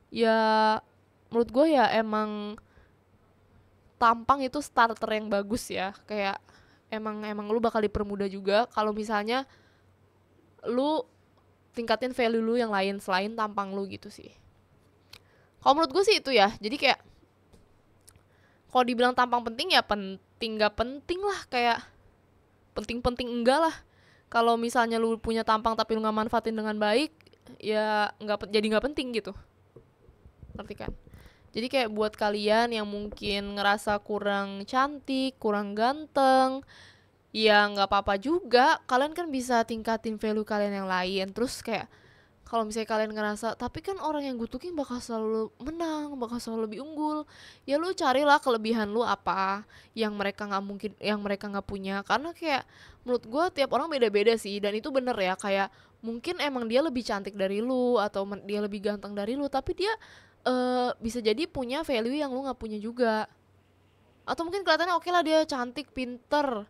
ya menurut gue ya emang tampang itu starter yang bagus ya. Kayak emang lu bakal dipermudah juga kalau misalnya lu tingkatin value lu yang lain selain tampang lu gitu sih. Kalau menurut gue sih itu ya. Jadi kayak kalau dibilang tampang penting ya penting gak penting lah, kayak penting-penting enggak lah. Kalau misalnya lu punya tampang tapi lu nggak manfaatin dengan baik, ya nggak penting gitu, ngerti kan? Jadi kayak buat kalian yang mungkin ngerasa kurang cantik, kurang ganteng, ya nggak apa-apa juga. Kalian kan bisa tingkatin value kalian yang lain. Terus kayak kalau misalnya kalian ngerasa tapi kan orang yang good looking bakal selalu menang, bakal selalu lebih unggul, ya lu carilah kelebihan lu apa yang mereka nggak punya. Karena kayak menurut gue tiap orang beda-beda sih, dan itu bener ya. Kayak mungkin emang dia lebih cantik dari lu, atau dia lebih ganteng dari lu, tapi dia bisa jadi punya value yang lu nggak punya juga. Atau mungkin kelihatannya oke lah dia cantik, pinter,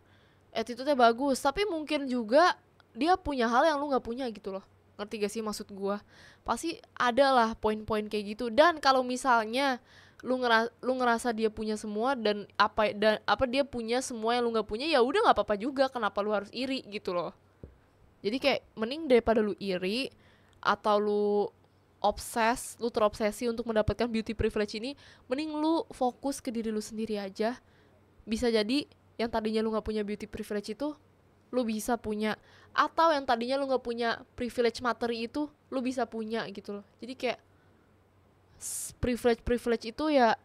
attitude-nya bagus, tapi mungkin juga dia punya hal yang lu nggak punya gitu loh. Ngerti gak sih maksud gue? Pasti ada lah poin-poin kayak gitu. Dan kalau misalnya lu ngerasa dia punya semua, dan apa dia punya semua yang lu nggak punya, ya udah nggak apa-apa juga. Kenapa lu harus iri gitu loh? Jadi kayak mending daripada lu iri atau lu terobsesi untuk mendapatkan beauty privilege ini, mending lu fokus ke diri lu sendiri aja. Bisa jadi yang tadinya lu nggak punya beauty privilege itu lu bisa punya, atau yang tadinya lu nggak punya privilege materi itu lu bisa punya gitu loh. Jadi kayak privilege itu ya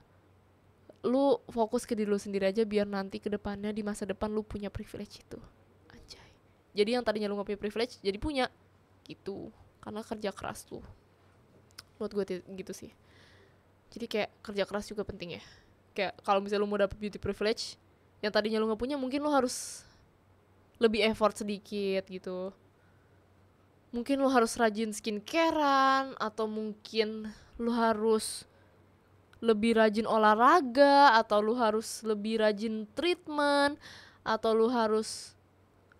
lu fokus ke diri lu sendiri aja, biar nanti ke depannya di masa depan lu punya privilege itu. Anjay. Jadi yang tadinya lu nggak punya privilege jadi punya gitu, karena kerja keras tuh. Menurut gue gitu sih. Jadi kayak kerja keras juga penting ya. Kayak kalau misalnya lu mau dapet beauty privilege yang tadinya lu nggak punya, mungkin lu harus lebih effort sedikit gitu. Mungkin lu harus rajin skincarean, atau mungkin lu harus lebih rajin olahraga, atau lu harus lebih rajin treatment, atau lu harus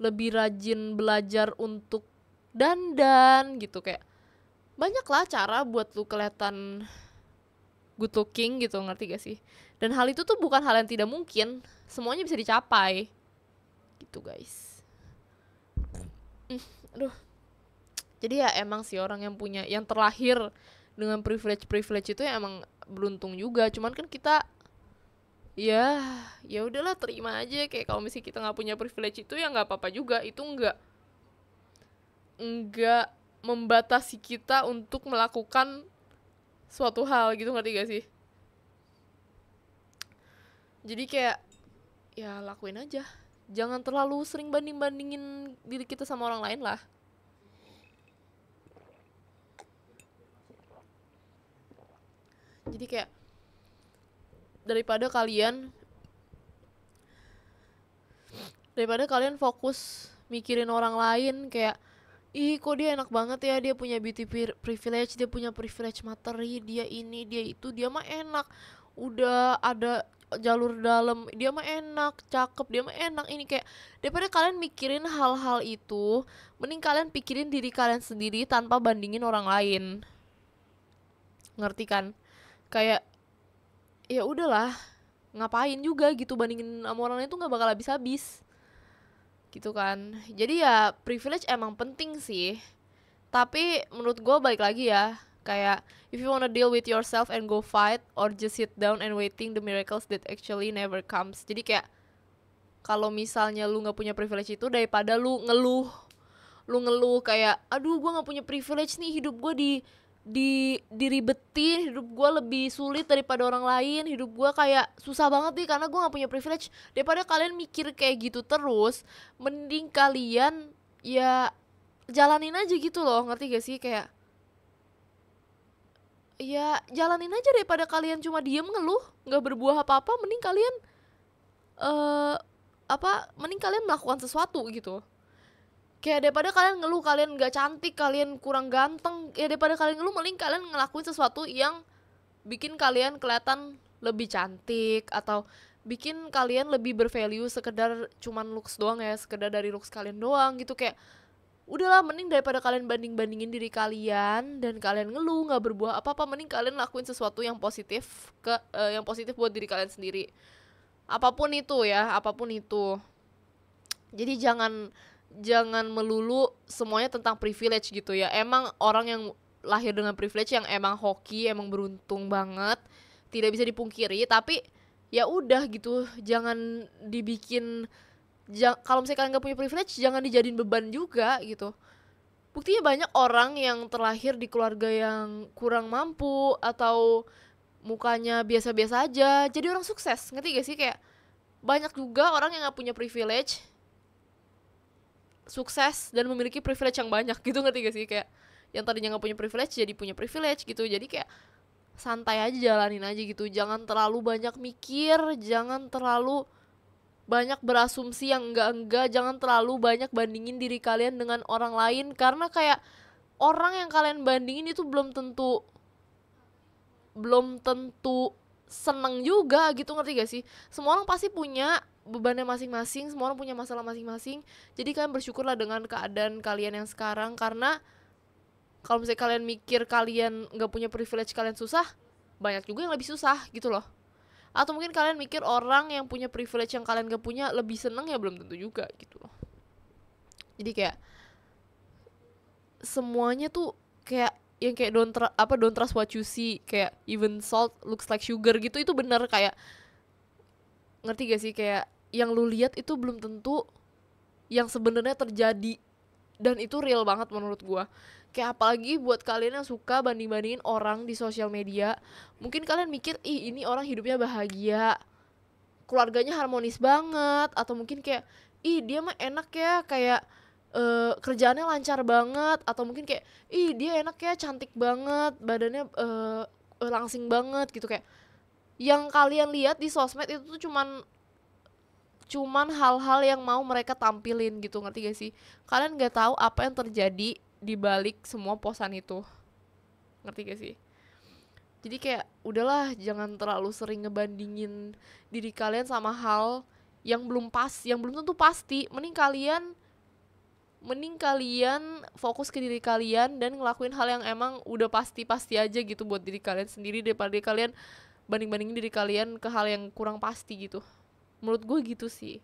lebih rajin belajar untuk dandan gitu. Kayak banyak lah cara buat lu kelihatan good looking gitu, ngerti gak sih? Dan hal itu tuh bukan hal yang tidak mungkin, semuanya bisa dicapai gitu guys. Aduh. Jadi ya emang sih orang yang punya, yang terlahir dengan privilege itu ya emang beruntung juga. Cuman kan kita ya udahlah, terima aja. Kayak kalau misalnya kita nggak punya privilege itu ya nggak apa-apa juga. Itu nggak membatasi kita untuk melakukan suatu hal gitu, ngerti gak sih? Jadi kayak ya lakuin aja, jangan terlalu sering bandingin diri kita sama orang lain lah. Jadi kayak daripada kalian fokus mikirin orang lain, kayak ih kok dia enak banget ya, dia punya beauty privilege, dia punya privilege materi, dia ini, dia itu, dia mah enak, udah ada jalur dalam, dia mah enak, cakep, dia mah enak ini. Kayak daripada kalian mikirin hal-hal itu, mending kalian pikirin diri kalian sendiri tanpa bandingin orang lain. Ngerti kan? Kayak ya udahlah, ngapain juga gitu bandingin sama orang lain, tuh nggak bakal habis-habis gitu kan. Jadi ya privilege emang penting sih, tapi menurut gue balik lagi ya, kayak if you wanna deal with yourself and go fight, or just sit down and waiting the miracles that actually never comes. Jadi kayak kalau misalnya lu nggak punya privilege itu, daripada lu ngeluh kayak aduh gue nggak punya privilege nih, hidup gue diribetin, hidup gue lebih sulit daripada orang lain, hidup gue kayak susah banget nih karena gue nggak punya privilege. Daripada kalian mikir kayak gitu terus, mending kalian ya jalanin aja gitu loh, ngerti gak sih? Kayak ya jalanin aja, daripada kalian cuma diem ngeluh nggak berbuah apa-apa. Mending kalian mending kalian melakukan sesuatu gitu. Kayak daripada kalian ngeluh kalian gak cantik, kalian kurang ganteng, ya daripada kalian ngeluh, mending kalian ngelakuin sesuatu yang bikin kalian kelihatan lebih cantik, atau bikin kalian lebih bervalue, sekedar cuman looks doang ya, sekedar dari looks kalian doang gitu. Kayak udahlah, mending daripada kalian bandingin diri kalian dan kalian ngeluh gak berbuah apa-apa, mending kalian lakuin sesuatu yang positif yang positif buat diri kalian sendiri. Apapun itu ya, apapun itu. Jadi jangan melulu semuanya tentang privilege gitu ya. Emang orang yang lahir dengan privilege yang emang hoki, emang beruntung banget, tidak bisa dipungkiri. Tapi ya udah gitu, jangan dibikin kalau misalnya kalian gak punya privilege, jangan dijadiin beban juga gitu. Buktinya banyak orang yang terlahir di keluarga yang kurang mampu, atau mukanya biasa-biasa aja, jadi orang sukses. Ngerti gak sih? Kayak banyak juga orang yang gak punya privilege sukses dan memiliki privilege yang banyak gitu, ngerti gak sih? Kayak yang tadinya gak punya privilege jadi punya privilege gitu. Jadi kayak santai aja, jalanin aja gitu. Jangan terlalu banyak mikir, jangan terlalu banyak berasumsi yang enggak, jangan terlalu banyak bandingin diri kalian dengan orang lain. Karena kayak orang yang kalian bandingin itu belum tentu seneng juga gitu, ngerti gak sih? Semua orang pasti punya bebannya masing-masing, semua orang punya masalah masing-masing. Jadi kalian bersyukurlah dengan keadaan kalian yang sekarang. Karena kalau misalnya kalian mikir kalian gak punya privilege, kalian susah, banyak juga yang lebih susah gitu loh. Atau mungkin kalian mikir orang yang punya privilege yang kalian gak punya lebih seneng, ya belum tentu juga gitu loh. Jadi kayak semuanya tuh kayak yang kayak don't trust what you see, kayak even salt looks like sugar gitu, itu bener. Kayak ngerti gak sih? Kayak yang lu lihat itu belum tentu yang sebenarnya terjadi, dan itu real banget menurut gua. Kayak apalagi buat kalian yang suka banding-bandingin orang di sosial media. Mungkin kalian mikir, ih ini orang hidupnya bahagia, keluarganya harmonis banget, atau mungkin kayak ih dia mah enak ya, kayak kerjaannya lancar banget, atau mungkin kayak ih dia enak ya, cantik banget, badannya langsing banget gitu. Kayak yang kalian lihat di sosmed itu tuh cuman hal-hal yang mau mereka tampilin gitu, ngerti gak sih? Kalian gak tahu apa yang terjadi di balik semua posan itu, ngerti gak sih? Jadi kayak udahlah, jangan terlalu sering ngebandingin diri kalian sama hal yang belum yang belum tentu pasti. Mending kalian fokus ke diri kalian dan ngelakuin hal yang emang udah pasti-pasti aja gitu buat diri kalian sendiri, daripada kalian banding-bandingin diri kalian ke hal yang kurang pasti gitu. Menurut gue gitu sih.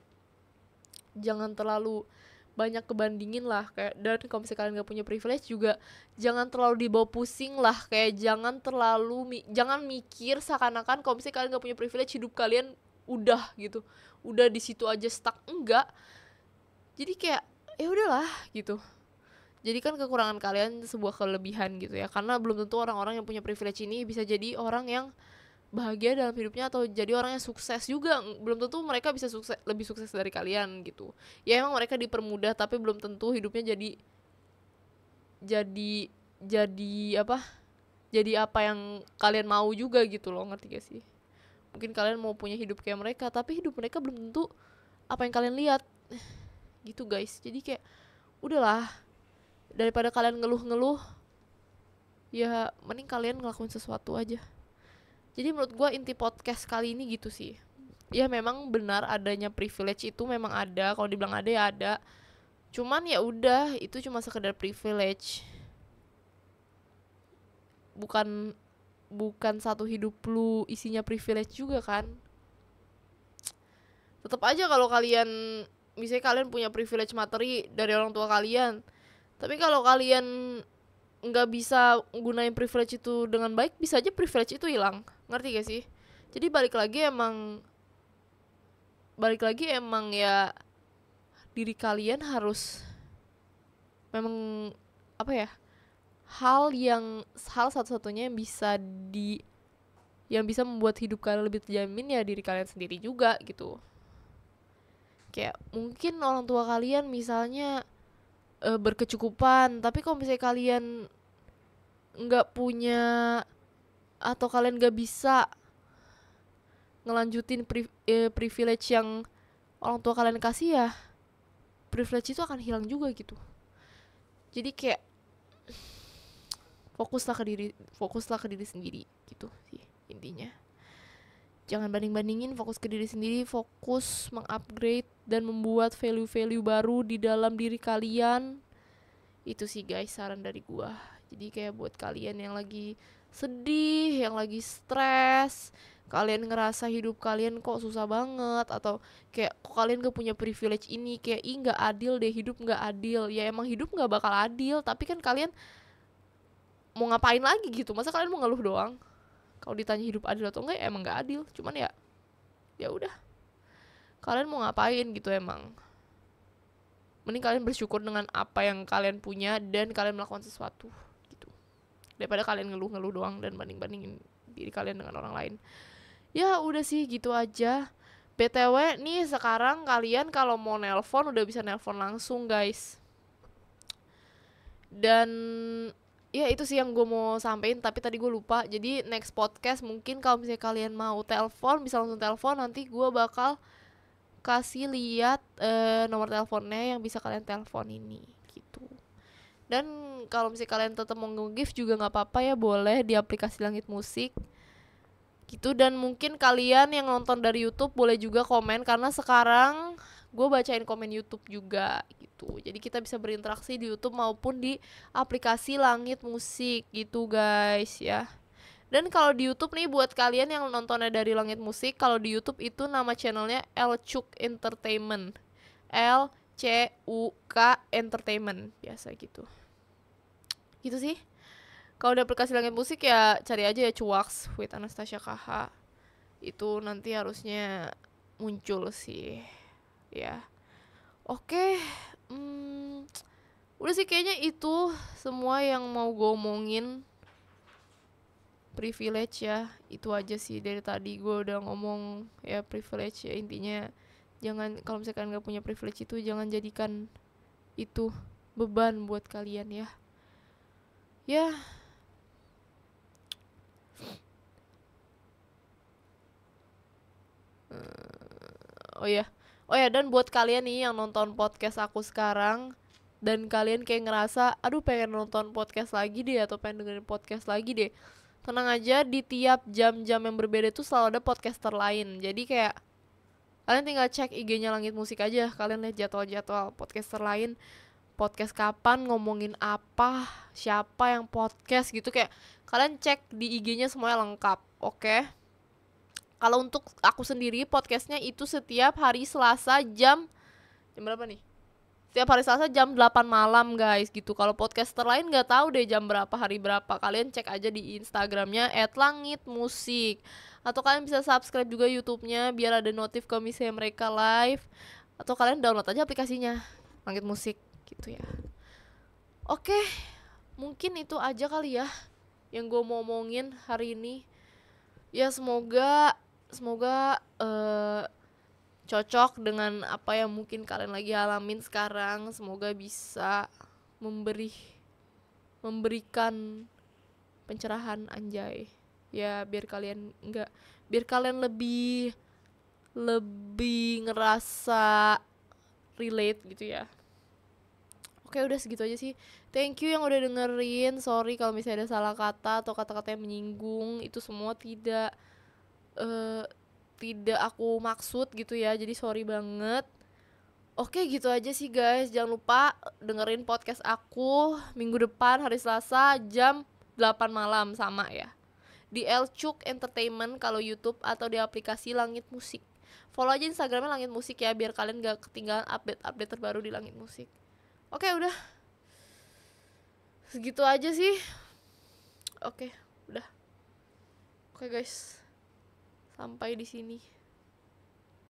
Jangan terlalu banyak kebandingin lah, kayak, dan kalau misalnya kalian gak punya privilege juga jangan terlalu dibawa pusing lah, kayak jangan mikir seakan-akan kalau misalnya kalian gak punya privilege hidup kalian udah gitu, udah di situ aja stuck. Enggak, jadi kayak ya udahlah gitu. Jadikan kekurangan kalian sebuah kelebihan gitu ya, karena belum tentu orang-orang yang punya privilege ini bisa jadi orang yang bahagia dalam hidupnya atau jadi orang yang sukses juga. Belum tentu mereka bisa lebih sukses dari kalian gitu. Ya emang mereka dipermudah, tapi belum tentu hidupnya jadi apa? Jadi apa yang kalian mau juga gitu loh, ngerti gak sih? Mungkin kalian mau punya hidup kayak mereka, tapi hidup mereka belum tentu apa yang kalian lihat. Gitu guys. Jadi kayak udahlah, daripada kalian ngeluh-ngeluh, ya mending kalian ngelakuin sesuatu aja. Jadi menurut gue inti podcast kali ini gitu sih. Ya memang benar adanya privilege itu memang ada, kalau dibilang ada ya ada. Cuman ya udah, itu cuma sekedar privilege. Bukan satu hidup lu isinya privilege juga kan. Tetap aja kalau kalian, misalnya kalian punya privilege materi dari orang tua kalian, tapi kalau kalian nggak bisa gunain privilege itu dengan baik, bisa aja privilege itu hilang. Ngerti gak sih? Jadi balik lagi emang ya diri kalian harus memang apa ya, hal satu-satunya yang bisa membuat hidup kalian lebih terjamin ya diri kalian sendiri juga gitu. Kayak mungkin orang tua kalian misalnya berkecukupan, tapi kalau misalnya kalian nggak punya atau kalian nggak bisa ngelanjutin privilege yang orang tua kalian kasih, ya privilege itu akan hilang juga gitu. Jadi kayak fokuslah ke diri sendiri gitu sih intinya. Jangan banding-bandingin, fokus ke diri sendiri, fokus mengupgrade dan membuat value-value baru di dalam diri kalian. Itu sih guys saran dari gua. Jadi kayak buat kalian yang lagi sedih, yang lagi stres, kalian ngerasa hidup kalian kok susah banget, atau kayak kok kalian gak punya privilege ini, kayak gak adil deh, hidup gak adil. Ya emang hidup gak bakal adil, tapi kan kalian mau ngapain lagi gitu? Masa kalian mau ngeluh doang? Kalau ditanya hidup adil atau enggak, ya emang gak adil. Cuman ya udah, kalian mau ngapain gitu emang. Mending kalian bersyukur dengan apa yang kalian punya dan kalian melakukan sesuatu gitu, daripada kalian ngeluh-ngeluh doang dan banding-bandingin diri kalian dengan orang lain. Ya udah sih gitu aja. BTW nih sekarang kalian kalau mau nelpon udah bisa nelpon langsung guys. Dan ya itu sih yang gue mau sampein, tapi tadi gue lupa. Jadi next podcast mungkin kalau misalnya kalian mau telepon bisa langsung telepon, nanti gue bakal kasih lihat nomor teleponnya yang bisa kalian telepon ini gitu. Dan kalau misalnya kalian tetap mau nge-gift juga nggak apa-apa ya, boleh di aplikasi Langit Musik gitu. Dan mungkin kalian yang nonton dari YouTube boleh juga komen, karena sekarang gue bacain komen YouTube juga gitu. Jadi kita bisa berinteraksi di YouTube maupun di aplikasi Langit Musik gitu guys ya. Dan kalau di YouTube nih, buat kalian yang nontonnya dari Langit Musik, kalau di YouTube itu nama channelnya Elcuk Entertainment, LCUK Entertainment biasa gitu. Gitu sih. Kalau di aplikasi Langit Musik ya cari aja ya Cuaks with Anastasia KH. Itu nanti harusnya muncul sih. Ya. Oke. Udah sih kayaknya itu semua yang mau gue omongin. Privilege ya, itu aja sih. Dari tadi gue udah ngomong ya privilege ya, intinya jangan, kalau misalkan gak punya privilege itu jangan jadikan itu beban buat kalian ya. Ya. Oh ya, dan buat kalian nih yang nonton podcast aku sekarang dan kalian kayak ngerasa aduh pengen nonton podcast lagi deh atau pengen dengerin podcast lagi deh, Tenang aja, di tiap jam-jam yang berbeda itu selalu ada podcaster lain. Jadi kayak kalian tinggal cek IG-nya Langit Musik aja, kalian lihat jadwal-jadwal podcaster lain, podcast kapan, ngomongin apa, siapa yang podcast gitu, kayak kalian cek di IG-nya semuanya lengkap. Oke. Kalau untuk aku sendiri podcastnya itu setiap hari Selasa jam berapa nih? Setiap hari Selasa jam 8 malam guys gitu. Kalau podcaster lain nggak tahu deh jam berapa, hari berapa. Kalian cek aja di Instagramnya @langitmusik. Atau kalian bisa subscribe juga YouTube-nya biar ada notif kalau misalnya mereka live. Atau kalian download aja aplikasinya Langit Musik gitu ya. Oke, mungkin itu aja kali ya yang gue mau omongin hari ini. Ya semoga cocok dengan apa yang mungkin kalian lagi alamin sekarang. Semoga bisa memberikan pencerahan, anjay. Ya biar kalian lebih ngerasa relate gitu ya. Oke, udah segitu aja sih. Thank you yang udah dengerin. Sorry kalau misalnya ada salah kata atau kata-kata yang menyinggung. Itu semua tidak aku maksud gitu ya. Jadi sorry banget. Oke, gitu aja sih guys. Jangan lupa dengerin podcast aku minggu depan hari Selasa jam 8 malam sama ya. Di Elcuk Entertainment kalau YouTube atau di aplikasi Langit Musik. Follow aja Instagramnya Langit Musik ya biar kalian gak ketinggalan update-update terbaru di Langit Musik. Oke, udah. Segitu aja sih. Oke, udah. Oke guys. Sampai di sini.